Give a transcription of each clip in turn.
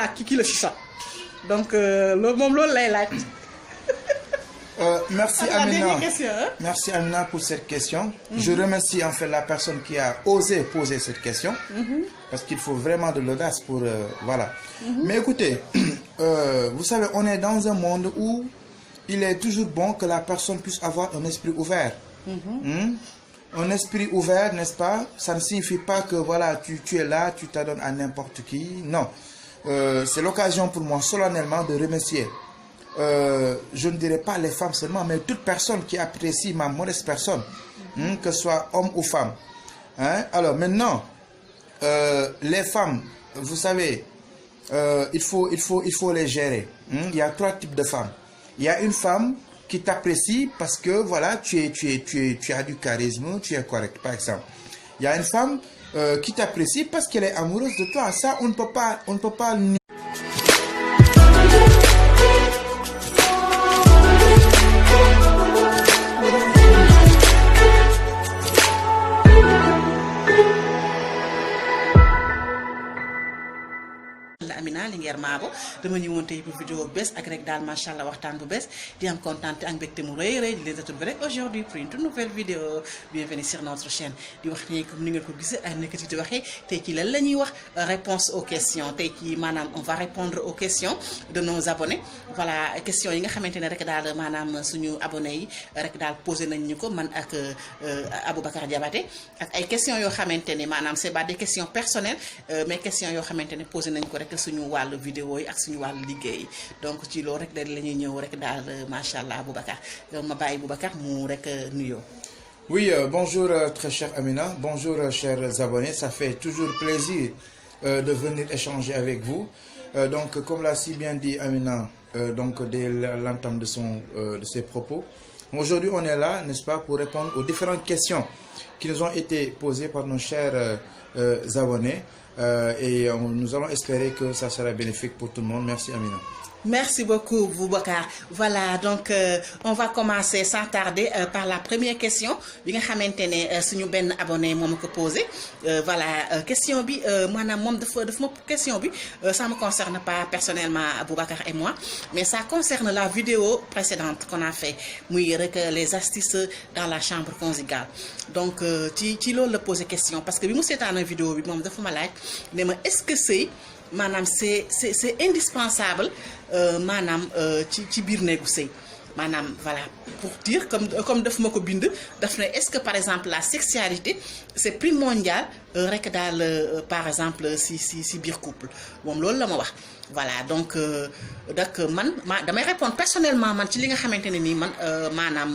voilà qui le chuchote donc loolu lay laaj. Merci Amina. Merci Amina pour cette question. Je remercie en fait la personne qui a osé poser cette question. Parce qu'il faut vraiment de l'audace pour... voilà. Mais écoutez, vous savez, on est dans un monde où il est toujours bon que la personne puisse avoir un esprit ouvert. Un esprit ouvert, n'est-ce pas? Ça ne signifie pas que voilà, tu es là, tu t'adonnes à n'importe qui. Non. C'est l'occasion pour moi solennellement de remercier. Je ne dirais pas les femmes seulement, mais toute personne qui apprécie ma modeste personne, que ce soit homme ou femme. Alors maintenant, les femmes, vous savez, il faut les gérer. Il y a 3 types de femmes. Il y a une femme qui t'apprécie parce que voilà, tu as du charisme, tu es correct, par exemple. Il y a une femme qui t'apprécie parce qu'elle est amoureuse de toi. Ça, on ne peut pas Amina Linguère Mabo dama ñëwoon tey pour vidéo bu bees ak rek daal macha allah waxtaan bu bees di am kontaan ak mbégte mu rëy rëy di leen retrouver rek aujourd'hui pour une toute nouvelle vidéo. Bienvenue sur notre chaîne di wax ne comme ni ngeen ko gisee ak nekkati di waxee tey ci lan la ñuy wax réponse aux questions tey ci maanaam on va répondre aux questions de nos abonnés. Voilà questions yi nga xamante ne rek daal maanaam suñu abonnés yi rek daal posé nañ ñu ko man ak Aboubacar Diabaté ak ay questions yoo xamante ne maanaam c'est pas des questions personnelles mais questions yoo xamante ne posé nañ ko rek suñu wàllu vidéo yi ak suñu wàllu liggéey donc ci loolu rek da la ñuy ñëw rek daal macha allah Aboubacar ma bàyyi Aboubacar mu rek nuyoo. Oui, bonjour très chère Amina, bonjour chers abonnés, ça fait toujours plaisir de venir échanger avec vous. Donc comme l'a si bien dit Amina, donc dès l'entame de ses propos, aujourd'hui on est là, n'est-ce pas, pour répondre aux différentes questions qui nous ont été posées par nos chers abonnés. Et nous allons espérer que ça sera bénéfique pour tout le monde. Merci Amina. Merci beaucoup Boubacar. Voilà donc on va commencer sans tarder par la première question bi nga xamante ne suñu benn abonné moo ma ko posé. Voilà question bi maanaam moom dafa ma question bi ça me concerne pas personnellement Boubacar et moi mais ça concerne la vidéo précédente qu'on a fait muy rek les astuces dans la chambre conjugale. Donc ci loolu la posé question parce que bi mu seetaan vidéo bi moom dafa ma laaj ne ma est-ce que c'est maanaam c'est indispensable maanaam ci biir néegu sëy maanaam voilà pour dire comme daf ma ko bind daf ne est-ce que par exemple la sexualité c'est primordial rek daal par exemple si biir couple moom loolu la ma wax. Voilà donc man damay répondre personnellement man ci li nga xamante ne nii man maanaam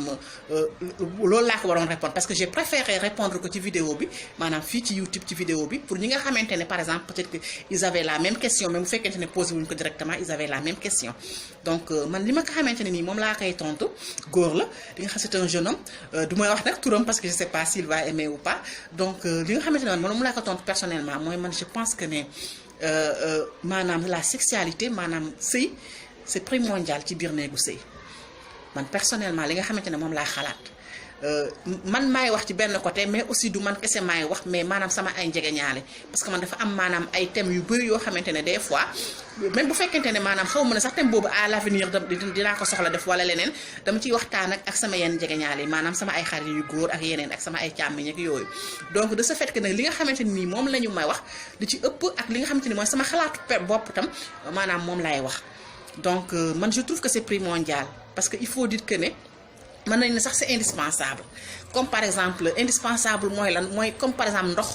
loolu laa ko waroon répondre parce que j'ai préféré répondre ko ci vidéo bi maanaam fii ci YouTube ci vidéo bi pour ñi nga xamante ne par exemple peut-être que ils avaient la même question mais bu fekkente ne posé wuñ ko directement ils avaient la même question. Donc man li ma ko xamante ne nii moom laa koy tontu góor la li nga xam c'est un jeune homme du may wax nag turam parce que je sais pas s'il va aimer ou pas donc li nga xamante ne man moom laa ko tontu personnellement mooy man je pense que ne. Maanaam la sexualité maanaam sëy c'est primordial ci biir néegu sëy man personnellement li nga xamante ne moom laa xalaat man maay wax ci benn côté mais aussi du man kese maay wax mais maanaam sama ay njegeñaale parce que man dafa am maanaam ay thèmes yu bëri yoo xamante ne des fois même bu fekkente ne maanaam xaw ma ne sax thème boobu à l'avenir dinaa ko soxla def wala leneen dama ciy waxtaan ak sama yenn njegeñaale yi maanaam sama ay xarit yu góor ak yeneen ak sama ay càmmiñ ak yooyu donc de ce fait que nag li nga xamante ni moom la ñu may wax li ci ëpp ak li nga xamante ni mooy sama xalaatu bopp tam maanaam moom laay wax donc man je trouve que c'est primordial parce que il faut dire que ne mën nañ ne sax c'est indispensable comme par exemple indispensable mooy lan mooy comme par exemple ndox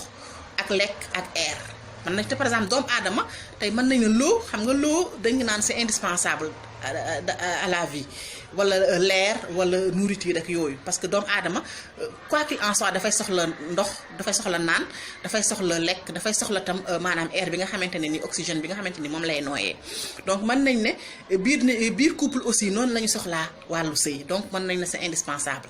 ak lekk ak air mën nañ te par exemple doomu aadama tey mën nañ ne l'eau xam nga l'eau dañu naan c'est indispensable à la vie wala l'air wala nourriture ak yooyu parce que doomu aadama quoi qu'il en soit dafay soxla ndox dafay soxla naan dafay soxla lekk dafay soxla tam maanaam air bi nga xamante ne ni oxygène bi nga xamante ni moom lay nooyee donc mën nañ ne biir couple aussi noonu la ñu soxlaa wàllu sëy donc mën nañ ne c'est indispensable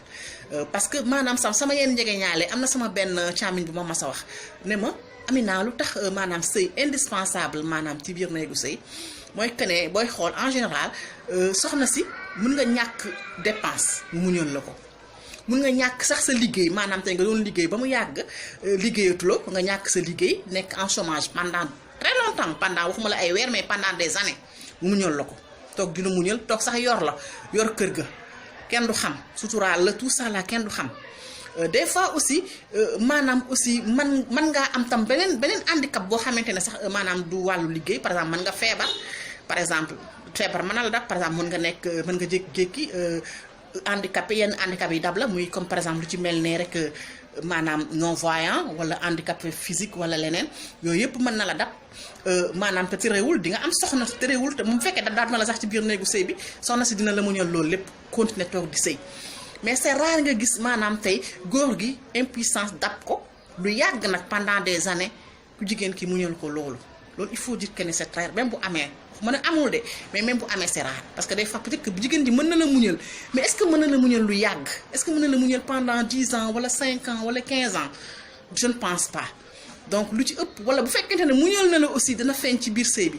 parce que maanaam sama yenn njegeñaale am na sama benn càmmiñ bi moom ma sa wax ne ma Amina lu tax maanaam sëy indispensable maanaam ci biir néegu sëy mooy que ne booy xool en général soxna si mën nga ñàkk dépense mu muñoon la ko mën nga ñàkk sax sa liggéey maanaam tey nga doon liggéey ba mu yàgg liggéeyatuloo nga ñàkk sa liggéey nekk en chômage pendant très longtemps pendant waxuma la ay weer mais pendant des années mu muñal la ko toog dina muñal toog sax yor kër ga kenn du xam suturaal la tout ça là kenn du xam des fois aussi maanaam aussi man ngaa am tam beneen handicap boo xamante ne sax maanaam du wàllu liggéey par exemple mën nga feebar par exemple feebar mën na la dab par exemple mën nga jékki-jékki handicapé yenn handicap yi dab la muy comme par exemple lu ci mel ne rek maanaam non voyant wala handicapé physique wala leneen yooyu yëpp mën na la dab maanaam te terewul di nga am soxna te terewul te mu fekkee daat na la sax ci biir néegu sëy bi soxna si dina la muñal loolu lépp continuer toog di sëy mais c'est rare nga gis maanaam tey góor gi impuissance dab ko lu yàgg nag pendant des années ku jigéen ki muñal ko loolu il faut dire que ne c'est rare même bu amee mën a amul de mais même bu amee c'est rare parce que des fois peut-être que bu jigéen ji mën na la muñal mais est-ce que mën na la muñal lu yàgg est-ce que mën na la muñal pendant 10 ans wala 5 ans wala 15 ans je ne pense pas donc lu ci ëpp wala bu fekkente ne muñal na la aussi dina feeñ ci biir sëy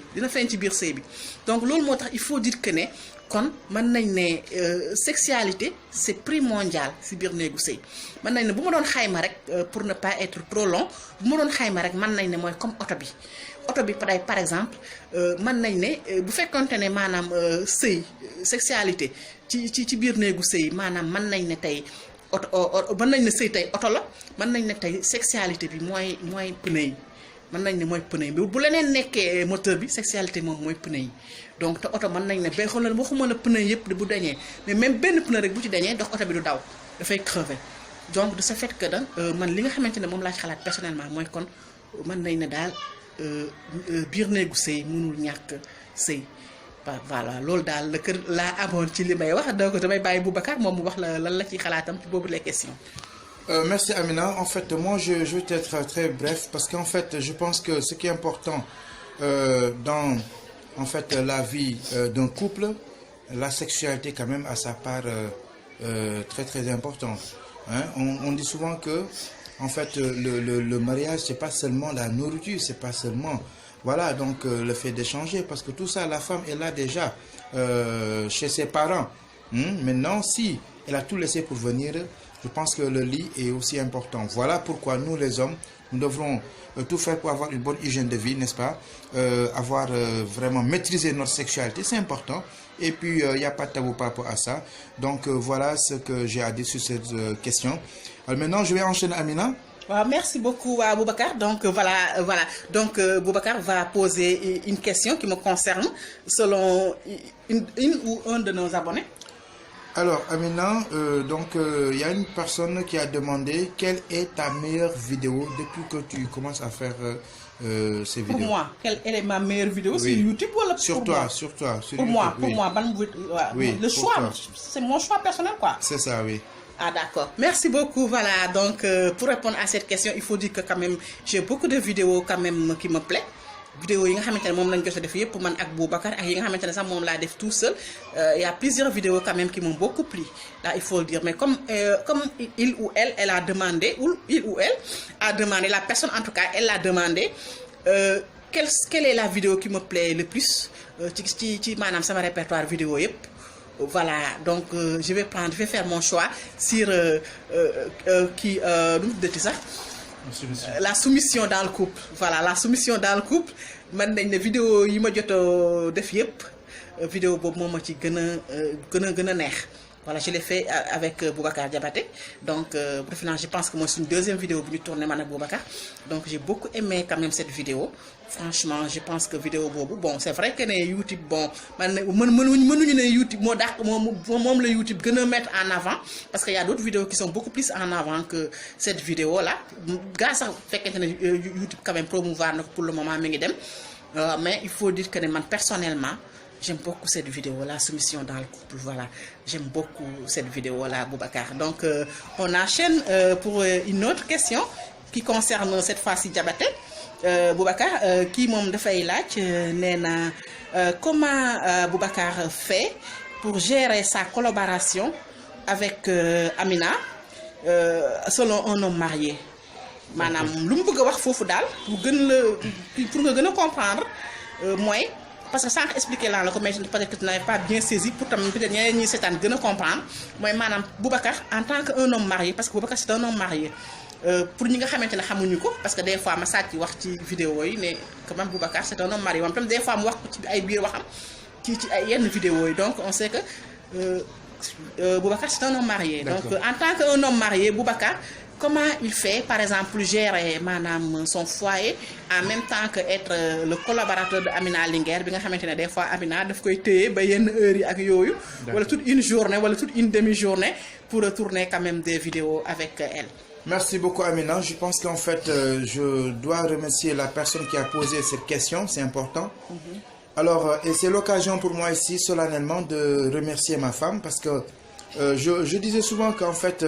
bi donc loolu moo tax il faut dire que ne kon mën nañ ne sexualité c'est primordial ci biir néegu sëy mën nañ ne bu ma doon xayma rek pour ne pas être trop long bu ma doon xayma rek mën nañ ne mooy comme oto bi par exemple mën nañ ne bu fekkonte ne maanaam sëy sexualité ci biir néegu sëy maanaam mën nañ ne tey mën nañ ne sëy tey oto la mën nañ ne tey sexualité bi mooy pneu yi mën nañ ne mooy pneu yi bu leneen nekkee moteur bi sexualité moom mooy pneu yi donc te oto mën nañ ne ba xoolal waxuma la pneu yëpp bu dañee mais même benn pneu rek bu ci dañee dox oto bi du daw dafay crever donc de ce fait que man li nga xamante ne moom laa xalaat personnellement mooy kon mën nañ ne daal biir néegu sëy mënul ñàkk sëy voilà loolu daal la kër laa amoon ci li may wax donc damay bàyyi Boubacar moom mu wax la lan la ciy xalaatam ci boobu les questions. Merci Amina. En fait, moi je vais être très bref parce qu'en fait je pense que ce qui est important dans en fait la vie d'un couple, la sexualité quand même a sa part très très importante. Hein? On dit souvent que en fait le mariage c'est pas seulement la nourriture, c'est pas seulement voilà donc le fait d'échanger parce que tout ça la femme est là déjà chez ses parents. Maintenant si elle a tout laissé pour venir, je pense que le lit est aussi important. Voilà pourquoi nous les hommes, nous devrons tout faire pour avoir une bonne hygiène de vie, n'est-ce pas? Avoir vraiment maîtrisé notre sexualité, c'est important. Et puis, il n'y a pas de tabou par rapport à ça. Donc, voilà ce que j'ai à dire sur cette question. Alors, maintenant, je vais enchaîner Amina. Wow, merci beaucoup à Boubacar. Donc, voilà. Donc, Boubacar va poser une question qui me concerne selon une ou un de nos abonnés. Alors, Amina, il y a une personne qui a demandé quelle est ta meilleure vidéo depuis que tu commences à faire ces vidéos. Pour moi, quelle est ma meilleure vidéo sur YouTube ou sur toi, pour moi, oui, le choix, c'est mon choix personnel, quoi. C'est ça, oui. Ah d'accord, merci beaucoup. Voilà, donc pour répondre à cette question, il faut dire que quand même j'ai beaucoup de vidéos quand même qui me plaisent. Vidéo yi nga xamante ne moom lañ jot a def yëpp man ak Boubacar ak yi nga xamante ne sax moom laa def tout seul il y a plusieurs vidéos quand même qui m'ont beaucoup plu là il faut le dire mais comme il ou elle a demandé ou il ou elle a demandé la personne en tout cas elle l'a demandé quelle est la vidéo qui me plaît le plus ci maanaam sama répertoire vidéo yëpp. Voilà, donc je vais faire mon choix sur la soumission dans le couple. Voilà, la soumission dans le couple. Man nañ ne vidéo yi ma jot def yépp vidéo boobu moom ma ci gën a neex. Voilà, je l'ai fait avec Boubacar Diabaté. Donc, je pense que moi, c'est une deuxième vidéo que je tourne avec Boubacar. Donc, j'ai beaucoup aimé quand même cette vidéo. Franchement, je pense que vidéo bobo, bon, c'est vrai que YouTube, bon, YouTube, le YouTube gëna mettre en avant parce qu'il y a d'autres vidéos qui sont beaucoup plus en avant que cette vidéo-là. Grâce à YouTube quand même promouvoir pour le moment, mais il faut dire que personnellement, j'aime beaucoup cette vidéo, la soumission dans le couple. Voilà, j'aime beaucoup cette vidéo-là, Boubacar. Donc, on enchaîne pour une autre question qui concerne cette fois-ci Diabaté. Boubacar, qui m'a fait comment Boubacar fait pour gérer sa collaboration avec Amina selon un homme marié. Madame, lu mu bëgg wax fofu dal pour nga gën a comprendre moi. Parce que sans expliquer là, comme peut-être que tu n'avais pas bien saisi, pour peut-être que tu as comprendre. Moi, madame Boubacar, en tant qu'un homme marié, parce que Boubacar c'est un homme marié, pour ñi nga xamante ne xamuñu ko parce que des fois ma sàcc wax ci vidéo yi ne quand même Boubacar c'est un homme marié moom tam des fois mu wax ko ci ay biir waxam ci ay yenn vidéo yi donc on sait que Boubacar c'est un homme marié. Donc en tant qu'un homme marié, Boubacar, comment il fait par exemple gérer maanaam son foyer en même temps que être le collaborateur de Amina Linguère bi nga xamante ne des fois Amina daf koy téye ba yenn heures yi ak yooyu. wala toute une journée wala toute une demi-journée pour tourner quand même des vidéos avec elle. Merci beaucoup Amina. Je pense qu'en fait je dois remercier la personne qui a posé cette question, c'est important. Alors, et c'est l'occasion pour moi ici solennellement de remercier ma femme parce que je disais souvent qu'en fait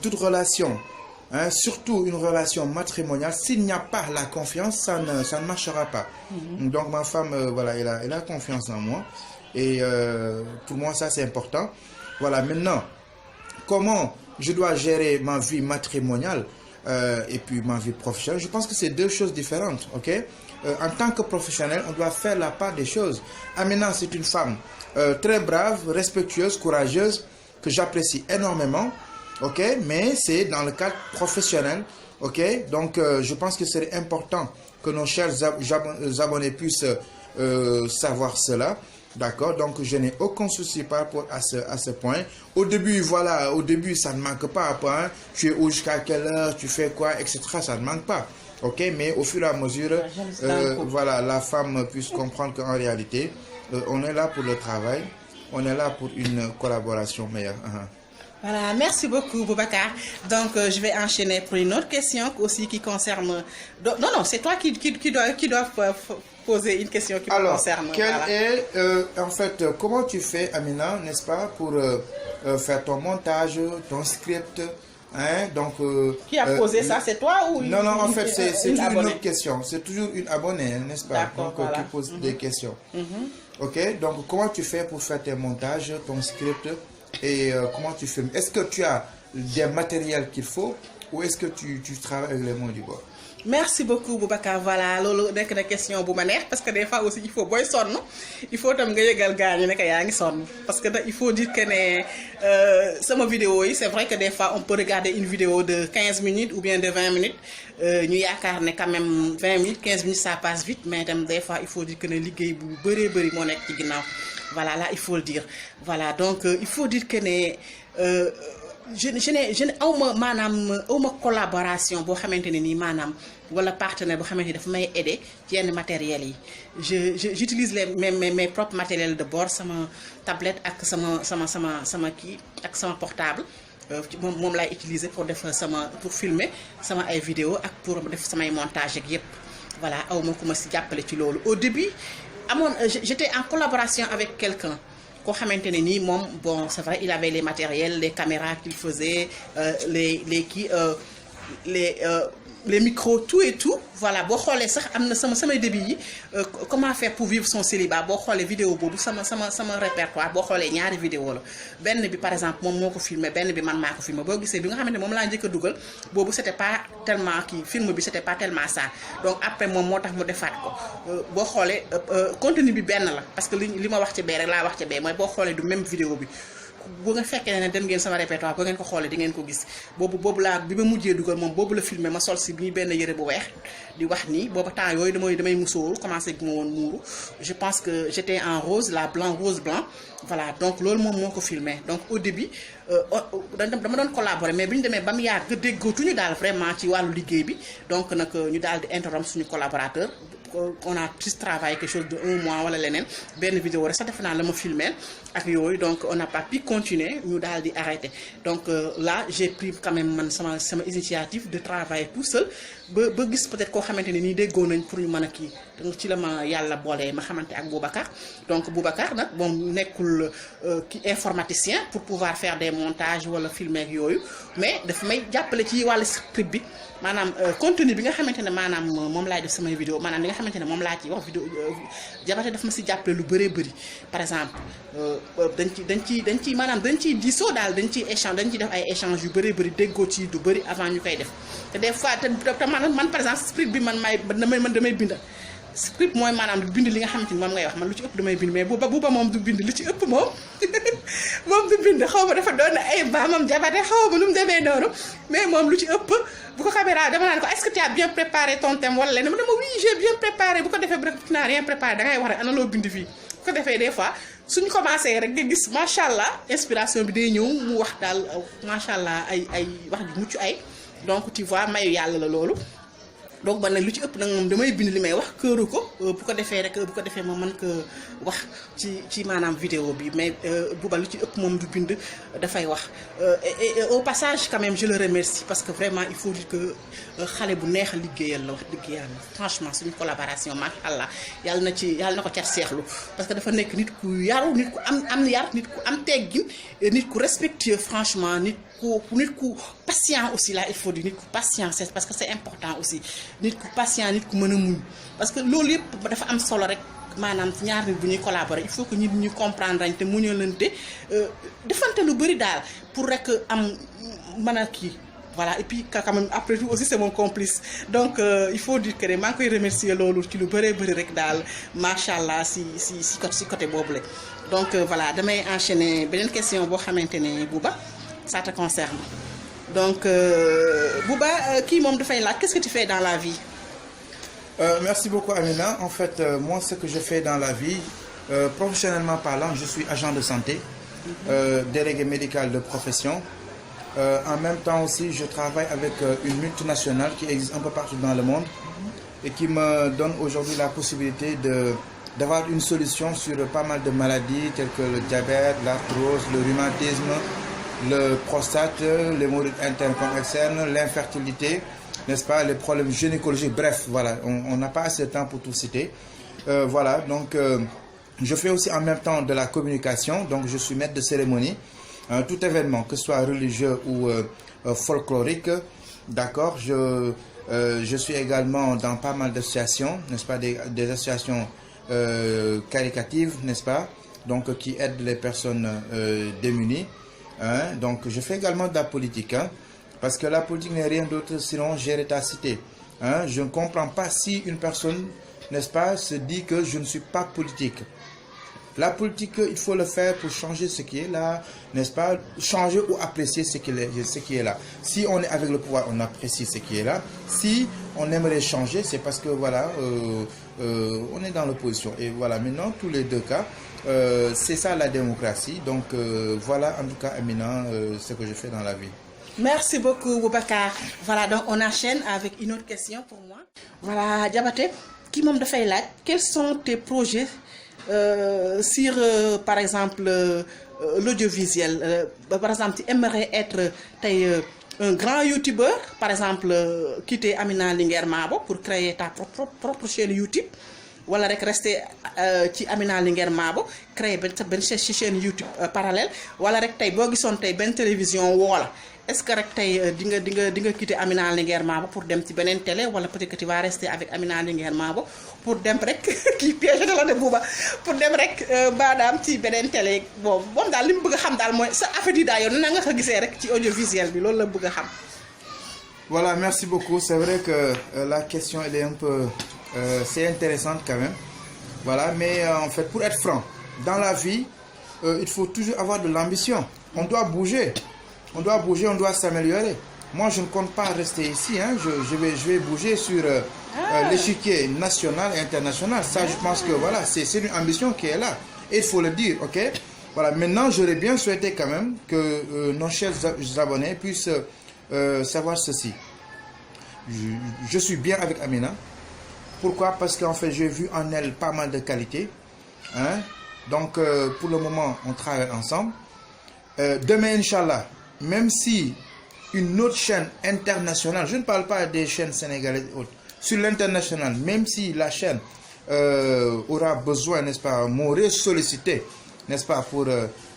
toute relation, hein, surtout une relation matrimoniale, s'il n'y a pas la confiance, ça ne marchera pas. Donc ma femme, voilà, elle a confiance en moi et pour moi ça c'est important. Voilà, maintenant, comment je dois gérer ma vie matrimoniale et puis ma vie professionnelle, je pense que c'est deux choses différentes, ok? En tant que professionnel, on doit faire la part des choses. Amina, c'est une femme très brave, respectueuse, courageuse, que j'apprécie énormément, ok? Mais c'est dans le cadre professionnel, ok? Donc, je pense que c'est important que nos chers abonnés puissent savoir cela, d'accord? Donc, je n'ai aucun souci par rapport à ce point. Au début, voilà, au début, ça ne manque pas, hein? Tu es où, jusqu'à quelle heure, tu fais quoi, etc. Ça ne manque pas. Ok, mais au fur et à mesure, voilà, la femme puisse comprendre qu'en réalité, on est là pour le travail, on est là pour une collaboration meilleure. Voilà, merci beaucoup Boubacar. Donc je vais enchaîner pour une autre question aussi qui concerne. Non, c'est toi qui dois poser une question qui me concerne. Alors, en fait, comment tu fais, Amina, n'est-ce pas, pour faire ton montage, ton script? Hein, donc, qui a posé ça, c'est toi ou non, en fait, c'est toujours une autre question. C'est toujours une abonnée, n'est-ce pas? Donc, voilà. qui pose des questions. Ok, donc comment tu fais pour faire tes montages, ton script et comment tu filmes? Est-ce que tu as des matériels qu'il faut ou est-ce que tu travailles avec les mots du bord? Merci beaucoup Boubacar. Voilà loolu nekk na question bu ma neex parce que des fois aussi il faut booy sonn il faut tam nga yëgal gaañu ne que yaa ngi sonn parce que il faut dire que ne sama vidéo yi c'est vrai que des fois on peut regarder une vidéo de 15 minutes ou bien de 20 minutes ñu yaakaar ne quand même 20 minutes 15 minutes ça passe vite mais tam des fois il faut dire que ne liggéey bu bëree moo nekk ci ginnaaw voilà là il faut le dire voilà donc il faut dire que ne je n'ai awma collaboration boo xamante ne nii maanaam wala partenaire boo xamante ni dafa may aider ci yenn matériels yi j'utilise mes propres matériels de bord sama tablette ak sama kii ak sama portable moom laay utiliser pour def pour filmer sama ay vidéo ak pour def samay montage ak yépp voilà awma ku ma si jàppale ci loolu au début j'étais en collaboration avec quelqu'un koo xamante ne nii moom bon c'est vrai il avait les matériels les caméras qu'il faisait les micros tout et tout voilà boo xoolee sax am na samay début yi comment faire pour vivre son célibat boo xoolee vidéo boobu sama répertoire boo xoolee ñaari vidéo la benn bi par exemple moom moo ko filmé benn bi man maa ko filmé boo gisee bi nga xamante ne moom laa njëkk a dugal boobu c'était pas tellement film bi c'était pas tellement ça donc après moom moo tax mu defaat ko boo xoolee contenu bi benn la parce que li ma wax ci bee rek laa wax ci bee mooy boo xoolee du même vidéo bi bu nga fekkee ne dem ngeen sama répertoire boo ngeen ko xoolee di ngeen ko gis boobu laa bi ma mujjee dugal moom boobu la filmé ma sol si nii benn yëre bu weex di wax nii booba temps yooyu damay musóoru commencé gu ma woon muuru je pense que j'étais en rose rose blanc voilà donc loolu moom moo ko filmé donc au début dama doon collaborer mais bi ñu demee ba mu yàgg déggootuñu daal vraiment ci wàllu liggéey bi donc nag ñu daal di interrompre suñu collaborateur on a plus travaillé quelque chose de 1 mois wala leneen benn vidéo rek sax defe naa la ma filmé ak yooyu donc on n'a pas pu continuer ñu daal di arrêter donc là j'ai pris quand même man sama initiative de travailler tout seul ba gis peut-être koo xamante ne nii déggoo nañ pour ñu mën a kii donc ci la ma yàlla boolee ma xamante ak Boubacar donc Boubacar nag moom nekkul ki informaticien pour pouvoir faire des montages wala filmer ak yooyu mais daf may jàppale ci wàllu script bi maanaam contenu bi nga xamante ne maanaam moom laay def samay vidéo maanaam li nga xamante ne moom laa ci wax vidéo Diabaté daf ma si jàppale lu bëree bëri par exemple dañ ci maanaam dañ ciy diisoo daal dañ ciy def ay échange yu bëree bëri déggoo ci du bëri avant ñu koy def te des fois te man par exemple script bi man damay bind script mooy maanaam du bind li nga xamante ni moom ngay wax man lu ci ëpp damay bind mais buuba moom du bind lu ci ëpp moom moom du bind xaw ma dafa doon ay baamam jabate xaw ma nu mu demee noonu mais moom lu ci ëpp bu ko caméra dama naan ko est-ce que tu as bien préparé ton thème wala leneen mu ne ma oui j'ai bien préparé bu ko defee rek tu n'as rien préparé da ngay wax rek ana loo bind fii bu ko defee des fois suñu commencé rek nga gis macha allah inspiration bi day ñëw mu wax daal macha allah ay wax ju mucc ay donc tu vois mayu yàlla la loolu. donc man nag lu ci ëpp nag moom damay bind li may wax këru ko bu ko defee ma mën ko wax ci maanaam vidéo bi mais buuba lu ci ëpp moom du bind dafay wax et au passage quand même je le remercie parce que vraiment il faut dire que xale bu neex a liggéeyal la wax dëgg yàlla franchement suñu collaboration macha allah yàlla na ko cat seexlu parce que dafa nekk nit ku yaru nit ku am yar nit ku am teggin nit ku respectueux franchement nit ku patient aussi là il faut dire nit ku patient c'est parce que c'est important aussi nit ku patient nit ku mën a muñ parce que loolu yëpp dafa am solo rek maanaam ñaar nit bu ñuy collaborer il faut que nit ñi comprendre rañ te muñalante defante lu bëri daal pour rek am mën a kii voilà et puis quand même après tout aussi c'est mon complice donc il faut dire que maa ngi koy remercier loolu ci lu bëree bëri rek daal macha allah si côté boobu la donc voilà damay enchaîner beneen question boo xamante ne Bouba ça te concerne donc Bouba kii moom dafay laaj qu'est-ce que tu fais dans la vie. Merci beaucoup Amina. En fait, moi ce que je fais dans la vie, professionnellement parlant, je suis agent de santé, délégué médical de profession. En même temps aussi, je travaille avec une multinationale qui existe un peu partout dans le monde et qui me donne aujourd'hui la possibilité d'avoir une solution sur pas mal de maladies telles que le diabète, l'arthrose, le rhumatisme, le prostate, l'hémorroïde interne comme externe, l'infertilité, n'est-ce pas, les problèmes gynécologiques, bref, voilà, on n'a pas assez de temps pour tout citer. Voilà, donc je fais aussi en même temps de la communication, donc je suis maître de cérémonie. Tout événement, que ce soit religieux ou folklorique, d'accord, je suis également dans pas mal d'associations, n'est-ce pas, des associations caritatives, n'est-ce pas, donc qui aident les personnes démunies. Hein, donc je fais également de la politique, hein, parce que la politique n'est rien d'autre sinon gérer ta cité. Hein, je ne comprends pas si une personne, n'est-ce pas, se dit que je ne suis pas politique. La politique, il faut le faire pour changer ce qui est là, n'est-ce pas, changer ou apprécier ce qui est là. Si on est avec le pouvoir, on apprécie ce qui est là. Si on aimerait changer, c'est parce que voilà, on est dans l'opposition. Et voilà, maintenant, tous les deux cas, c'est ça la démocratie. Donc voilà, en tout cas, Amina, ce que je fais dans la vie. Merci beaucoup, Boubacar. Voilà, donc on enchaîne avec une autre question pour moi. Voilà, Diabaté, qui m'a fait là, quels sont tes projets sur, par exemple, l'audiovisuel? Par exemple, tu aimerais être un grand youtubeur, par exemple, quitter Amina Linguère Mabo pour créer ta propre chaîne YouTube. Wala rek rester ci Amina Linguère Mabo créer benn chaîne YouTube parallèle wala rek tey boo gisoon tey benn télévision woola est-ce que rek tey di nga quitter Amina Linguère Mabo pour dem ci beneen télé wala peut-être que tu vas rester avec Amina Linguère Mabo pour dem rek kii piège la de Bouba pour dem rek baadaam ci beneen télé bon moom daal li mu bëgg a xam daal mooy sa affaire yi daal yow na nga ko gisee rek ci audiovisuel bi loolu la bëgg a xam. Voilà, merci beaucoup. C'est vrai que la question elle est un peu c'est intéressante quand même. Voilà, mais en fait, pour être franc, dans la vie, il faut toujours avoir de l'ambition. On doit bouger. On doit bouger, on doit s'améliorer. Moi, je ne compte pas rester ici. Hein. Je vais bouger sur l'échiquier national et international. Ça, je pense que voilà, c'est une ambition qui est là. Et il faut le dire, ok? Voilà, maintenant, j'aurais bien souhaité quand même que nos chers abonnés puissent savoir ceci. Je suis bien avec Amina. Pourquoi? Parce qu'en fait, j'ai vu en elle pas mal de qualités. Hein? Donc, pour le moment, on travaille ensemble. Demain, Inch'Allah, même si une autre chaîne internationale, je ne parle pas des chaînes sénégalaises et autres, sur l'international, même si la chaîne aura besoin, n'est-ce pas, m'aurait sollicité, n'est-ce pas, pour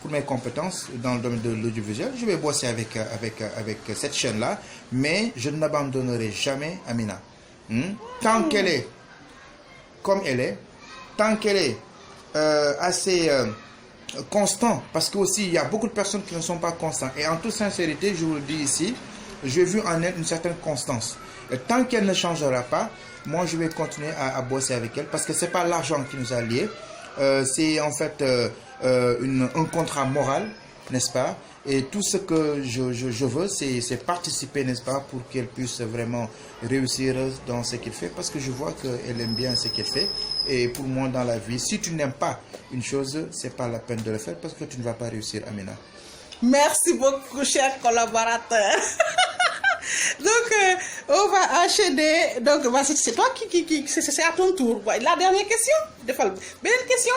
mes compétences dans le domaine de l'audiovisuel, je vais bosser avec cette chaîne-là, mais je n'abandonnerai jamais Amina. Tant qu'elle est comme elle est, tant qu'elle est assez constant, parce que aussi il y a beaucoup de personnes qui ne sont pas constantes. Et en toute sincérité, je vous le dis ici, j'ai vu en elle une certaine constance. Et tant qu'elle ne changera pas, moi je vais continuer à bosser avec elle parce que c'est pas l'argent qui nous a liés, c'est en fait un contrat moral, n'est-ce pas? Et tout ce que je veux, c'est participer, n'est-ce pas, pour qu'elle puisse vraiment réussir dans ce qu'elle fait, parce que je vois qu'elle aime bien ce qu'elle fait. Et pour moi, dans la vie, si tu n'aimes pas une chose, c'est pas la peine de le faire, parce que tu ne vas pas réussir, Amina. Merci beaucoup, cher collaborateur. Donc, on va enchaîner. Donc, c'est toi c'est à ton tour. La dernière question. Une question.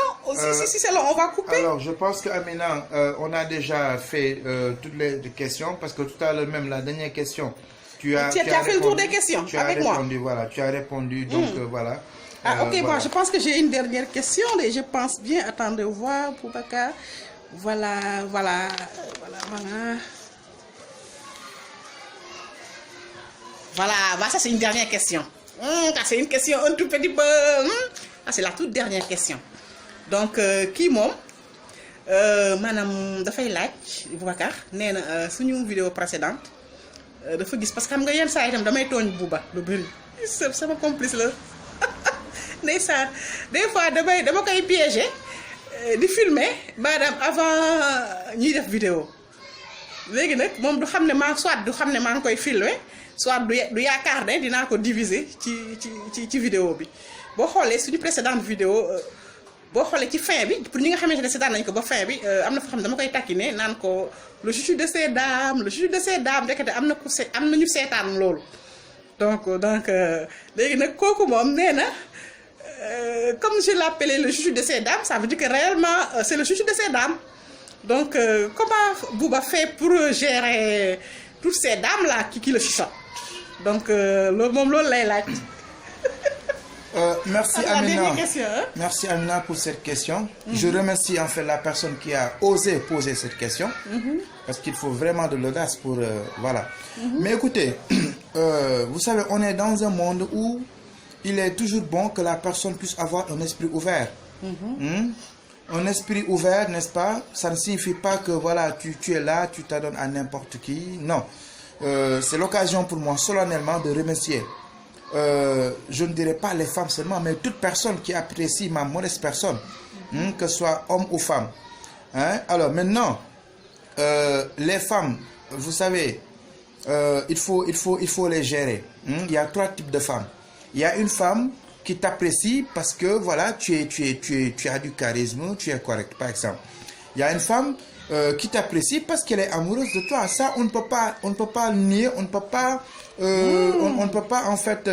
Si c'est là, on va couper. Alors, je pense qu'Amina, on a déjà fait toutes les questions, parce que tout à l'heure même, la dernière question, tu as fait le tour des questions avec moi. Voilà, tu as répondu, donc voilà. Ah, ok, voilà. Bon, je pense que j'ai une dernière question et je pense bien. Attendez voir, Boubacar. Voilà. Voilà, ça c'est une dernière question. C'est une question un tout petit peu. C'est la toute dernière question. Donc, qui moom maanaam dafay laaj Boubacar nee na suñu vidéo précédente dafa gis parce que xam nga yenn saa itam damay tooñ Bouba lu bëri sama complice la ndeysaan des fois dama koy piéger di filmer maanaam avant ñuy def vidéo léegi nag moom du xam ne soit du xam ne maa ngi koy filmer soit du yaakaar ne dinaa ko diviser ci vidéo bi boo xoolee suñu précédente vidéo boo xoolee ci fin bi pour ñi nga xamante ne seetaan nañ ko ba fin bi am na fa xam ne dama koy taquiner naan ko le chouchou de ces dames ndekete am na ñu seetaan loolu donc léegi nag kooku moom nee na comme je l'appelais le chouchou de ces dames, ça veut dire que réellement c'est le chouchou de ces dames. Donc comment Bouba fait pour gérer toutes ces dames là qui le chuchotent? Donc loolu lay laaj. Merci Amina. Merci Amina pour cette question. Je remercie en fait la personne qui a osé poser cette question, parce qu'il faut vraiment de l'audace pour voilà. Mais écoutez, vous savez, on est dans un monde où il est toujours bon que la personne puisse avoir un esprit ouvert. Un esprit ouvert, n'est-ce pas? Ça ne signifie pas que voilà, tu es là, tu t'adonnes à n'importe qui. Non. C'est l'occasion pour moi solennellement de remercier. Je ne dirais pas les femmes seulement, mais toute personne qui apprécie ma modeste personne, que ce soit homme ou femme. Alors maintenant, les femmes, vous savez, il faut les gérer. Il y a 3 types de femmes. Il y a une femme qui t'apprécie parce que voilà, tu as du charisme, tu es correct, par exemple. Il y a une femme qui t'apprécie parce qu'elle est amoureuse de toi. Ça, on ne peut pas nier, on ne peut pas en fait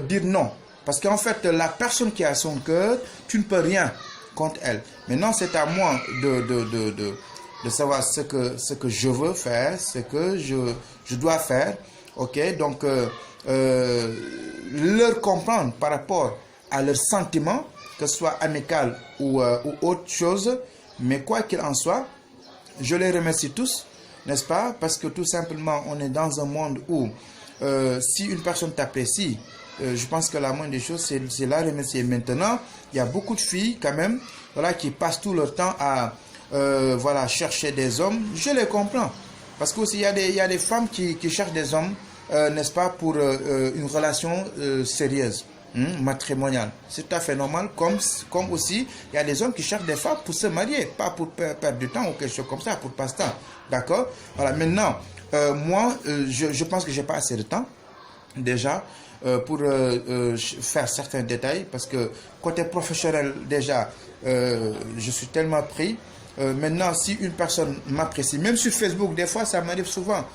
dire non. Parce qu'en fait, la personne qui a son cœur, tu ne peux rien contre elle. Maintenant, c'est à moi de savoir ce que je veux faire, ce que je dois faire. Ok, donc leur comprendre par rapport à leurs sentiments, que ce soit amical ou autre chose. Mais quoi qu'il en soit, je les remercie tous, n'est-ce pas? Parce que tout simplement, on est dans un monde où si une personne t'apprécie, je pense que la moindre des choses, c'est la remercier. Maintenant, il y a beaucoup de filles quand même, voilà, qui passent tout leur temps à voilà, chercher des hommes. Je les comprends. Parce qu'aussi, il y a des femmes qui cherchent des hommes, n'est-ce pas, pour une relation sérieuse, matrimoniale. C'est tout à fait normal, comme aussi, il y a des hommes qui cherchent des femmes pour se marier, pas pour perdre du temps ou quelque chose comme ça, pour passe-temps. D'accord? Voilà, maintenant, moi, je pense que je n'ai pas assez de temps, déjà, pour faire certains détails, parce que côté professionnel, déjà, je suis tellement pris. Maintenant, si une personne m'apprécie, même sur Facebook, des fois, ça m'arrive souvent.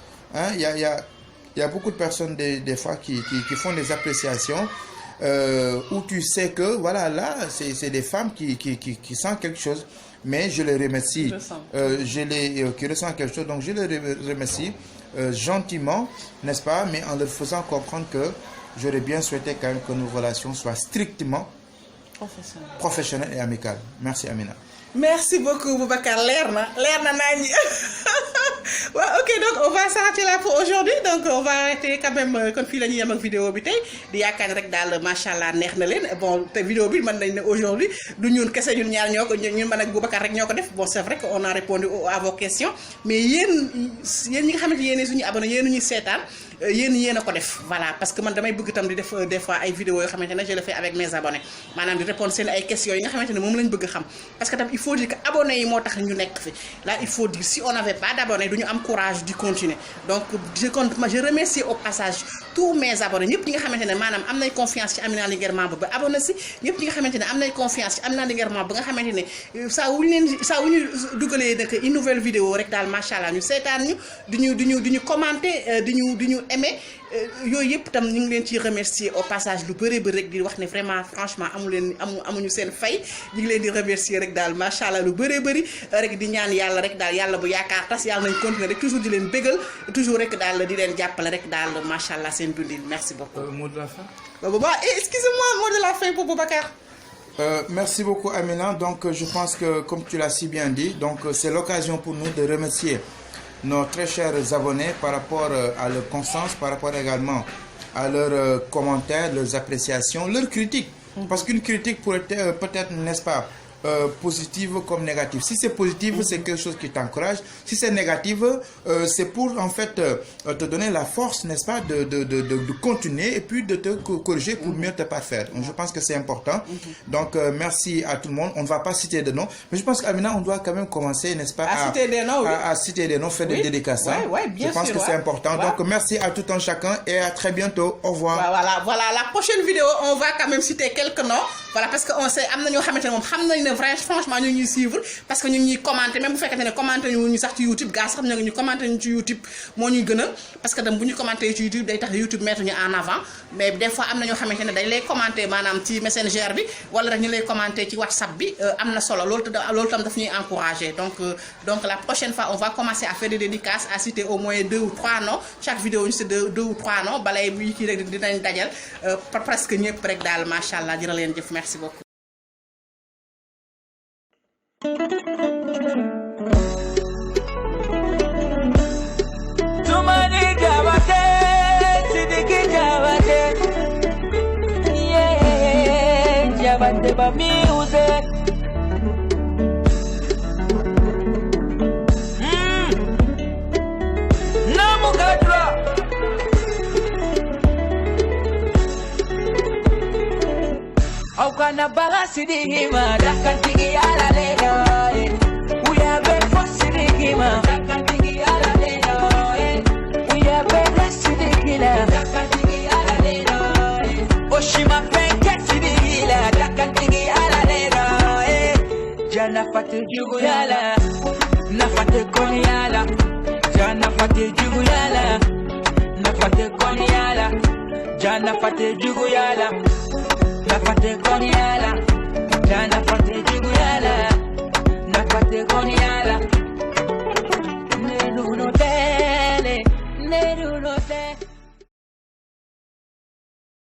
Il y a beaucoup de personnes, des fois, qui font des appréciations où tu sais que, voilà, là, c'est des femmes qui sentent quelque chose. Mais je les remercie. Qui ressentent quelque chose. Donc, je les remercie gentiment, n'est-ce pas? Mais en leur faisant comprendre que j'aurais bien souhaité quand même que nos relations soient strictement professionnelle et amicale. Merci Amina. Merci beaucoup Boubacar, leer na nañ. Ouais, ok, donc on va s'arrêter là pour aujourd'hui. Donc on va arrêter quand même kon fii la ñuy yem ak vidéo bi tey di yaakaar rek daal macha allah neex na leen bon te vidéo bi mën nañ ne aujourd'hui du ñun kese ñun ñaar ñoo ko ñun man ak Boubacar rek ñoo ko def bon c'est vrai qu'on a répondu à vos questions mais yéen ñi nga xamante yéen suñu abonné yéen ñuy seetaan yéen a ko def voilà parce que man damay bëgg tam di def des fois ay vidéos yoo xamante ne je le fais avec mes abonnés maanaam di répondre seen ay questions yi nga xamante ne moom lañ bëgg xam parce que tam il faut dire que abonnés yi moo tax ñu nekk fi là il faut dire si on n'avait pas d'abonnés duñu am courage di continuer donc je remercie au passage tous mes abonnés ñëpp ñi nga xamante ne maanaam am nañ confiance ci Amina Linguère Mambo ba abonné si ñëpp ñi nga xamante ne am nañ confiance ci Amina Linguère Mambo ba nga xamante ne saa wu ñu dugalee nag une nouvelle vidéo rek daal macha allah ñu seetaan ñu di ñu commenter di ñu aimer yooyu yëpp tam ñu ngi leen ci remercier au passage lu bëri rek di wax ne vraiment franchement amuñu seen fay ñu ngi leen di remercier rek daal macha allah lu bëri rek di ñaan yàlla rek daal yàlla bu yaakaar tas yàlla nañ continuer rek toujours di leen bégal toujours rek daal di leen jàppale rek daal macha allah seen dundin merci beaucoup. Mot de la fin. Excusez-moi, mot de la fin pour Boubacar. Merci beaucoup Amina. Donc je pense que comme tu l'as si bien dit, donc c'est l'occasion pour nous de remercier nos très chers abonnés par rapport à leur constance, par rapport également à leurs commentaires, leurs appréciations, leurs critiques. Parce qu'une critique pourrait peut-être, n'est-ce pas, positive comme négative. Si c'est positif, c'est quelque chose qui t'encourage. Si c'est négatif, c'est pour en fait te donner la force, n'est-ce pas, de continuer et puis de te corriger pour mieux te parfaire. Donc, je pense que c'est important. Donc merci à tout le monde. On ne va pas citer de noms, mais je pense qu'Amina, on doit quand même commencer, n'est-ce pas, à citer des noms, à citer des noms, faire des dédicaces. Bien je pense que c'est important. Donc merci à tout un chacun et à très bientôt. Au revoir. Voilà. La prochaine vidéo, on va quand même citer quelques noms. Voilà, parce que on sait, franchement ñu ngi suivre parce que ñu ngi commenter même bu fekkente ne commenter ñu sax ci YouTube gars sax ñu commenter ñu ci YouTube moo ñuy gënal parce que tam bu ñu commenter ci YouTube day tax YouTube mettre ñu en avant mais des fois am na ñoo xamante ne dañ lay commenter maanaam ci Messenger bi wala rek ñu lay commenter ci WhatsApp bi am na solo loolu tam daf ñuy encourager donc la prochaine fois on va commencer à faire des dédicaces à citer au moins 2 ou 3 noms chaque vidéo ñu c'est 2 ou 3 noms balay bu kii rek dinañ dajal presque ñëpp rek daal macha allah dina leen jëf merci beaucoup. Tumani Jawate, Sidiki Jawate, yeah, Jawate ba music. Namugadra. Au kana bala sidiki ma dakantigi ala lena. We have been for sidiki ma dakantigi ala lena. We have been for sidiki la dakantigi ala lena. Oshima penke sidiki la dakantigi ala lena. Jana fate jugu yala, na fate koni yala. Jana fate jugu yala, na fate koni yala. Jana fate jugu yala. Nafate koniala, jana fate jiguyala, nafate koniala. Neru no te.